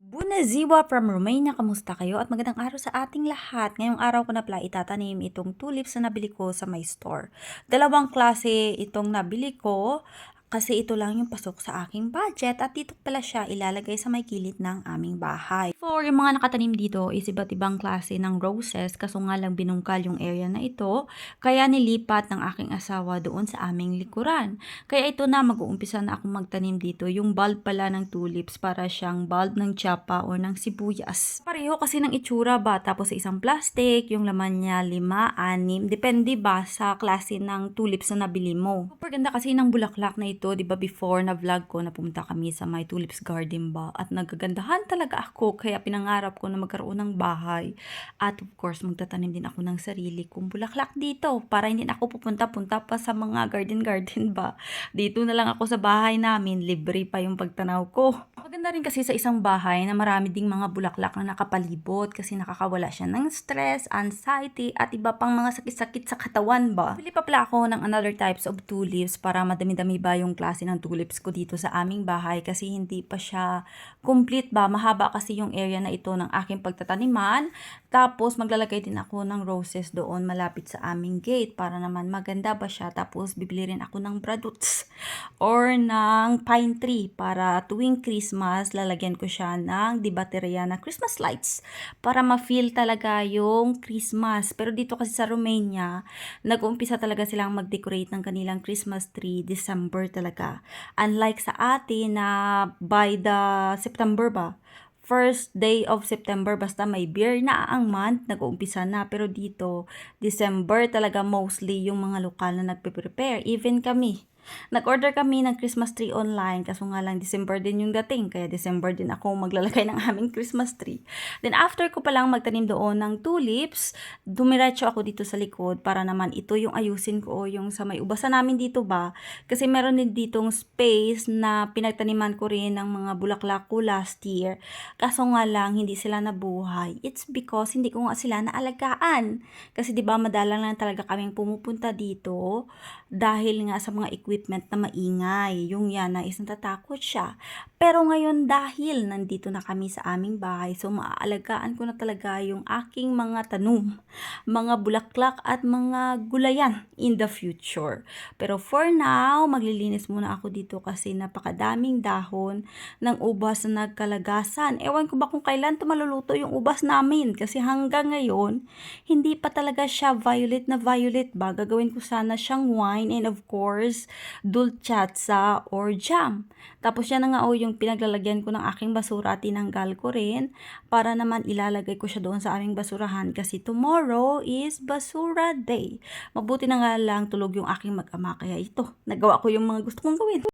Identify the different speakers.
Speaker 1: Bună ziua from Romania, kamusta kayo? At magandang araw sa ating lahat. Ngayong araw ko na pala itatanim itong tulips na nabili ko sa my store. Dalawang klase itong nabili ko kasi ito lang yung pasok sa aking budget at dito pala siya ilalagay sa may gilid ng aming bahay. For yung mga nakatanim dito is iba't ibang klase ng roses kaso nga lang binungkal yung area na ito kaya nilipat ng aking asawa doon sa aming likuran. Kaya ito na, mag-uumpisa na akong magtanim dito. Yung bulb pala ng tulips para siyang bulb ng tsapa o ng sibuyas. Pareho kasi ng itsura ba? Tapos sa isang plastic, yung laman niya 5, 6, depende ba sa klase ng tulips na nabili mo. Super ganda kasi ng bulaklak na ito, di ba before na vlog ko na pumunta kami sa my tulips garden ba? At nagagandahan talaga ako kaya pinangarap ko na magkaroon ng bahay. At of course, magtatanim din ako ng sarili kong bulaklak dito para hindi na ako pupunta-punta pa sa mga garden ba. Dito na lang ako sa bahay namin, libre pa yung pagtanaw ko. Maganda rin kasi sa isang bahay na marami ding mga bulaklak na nakapalibot kasi nakakawala siya ng stress, anxiety, at iba pang mga sakit-sakit sa katawan ba. Bili pa pala ako ng another types of tulips para madami-dami ba yung klase ng tulips ko dito sa aming bahay kasi hindi pa siya complete ba. Mahaba kasi yung area na ito ng aking pagtataniman. Tapos maglalagay din ako ng roses doon malapit sa aming gate para naman maganda ba siya. Tapos bibili rin ako ng braduts or ng pine tree para tuwing Christmas lalagyan ko siya ng di baterya na Christmas lights para ma-feel talaga yung Christmas. Pero dito kasi sa Romania, nag-uumpisa talaga silang mag-decorate ng kanilang Christmas tree December talaga. Unlike sa atin na by the September ba, first day of September, basta may beer na ang month, nag-uumpisa na. Pero dito, December talaga mostly yung mga lokal na nagpe-prepare. Even kami. Nag-order kami ng Christmas tree online kaso nga lang December din yung dating kaya December din ako maglalagay ng aming Christmas tree. Then after ko palang magtanim doon ng tulips, dumiretso ako dito sa likod para naman ito yung ayusin ko o yung sa may ubasan namin dito ba kasi meron din ditong space na pinagtaniman ko rin ng mga bulaklak ko last year kaso nga lang hindi sila nabuhay. It's because hindi ko nga sila naalagaan kasi di ba madalang lang talaga kaming pumupunta dito dahil nga sa mga equipment na maingay. Yung Yana is natatakot siya. Pero ngayon dahil nandito na kami sa aming bahay, so maaalagaan ko na talaga yung aking mga tanum, mga bulaklak at mga gulayan in the future. Pero for now, maglilinis muna ako dito kasi napakadaming dahon ng ubas na nagkalagasan. Ewan ko ba kung kailan maluluto yung ubas namin kasi hanggang ngayon, hindi pa talaga siya violet na violet ba. Gagawin ko sana siyang wine and of course, dulcetsa or jam. Tapos yan na nga yung pinaglalagyan ko ng aking basura at tinanggal ko rin para naman ilalagay ko siya doon sa aming basurahan kasi tomorrow is basura day. Mabuti na nga lang tulog yung aking mag-ama kaya ito, nagawa ko yung mga gusto kong gawin.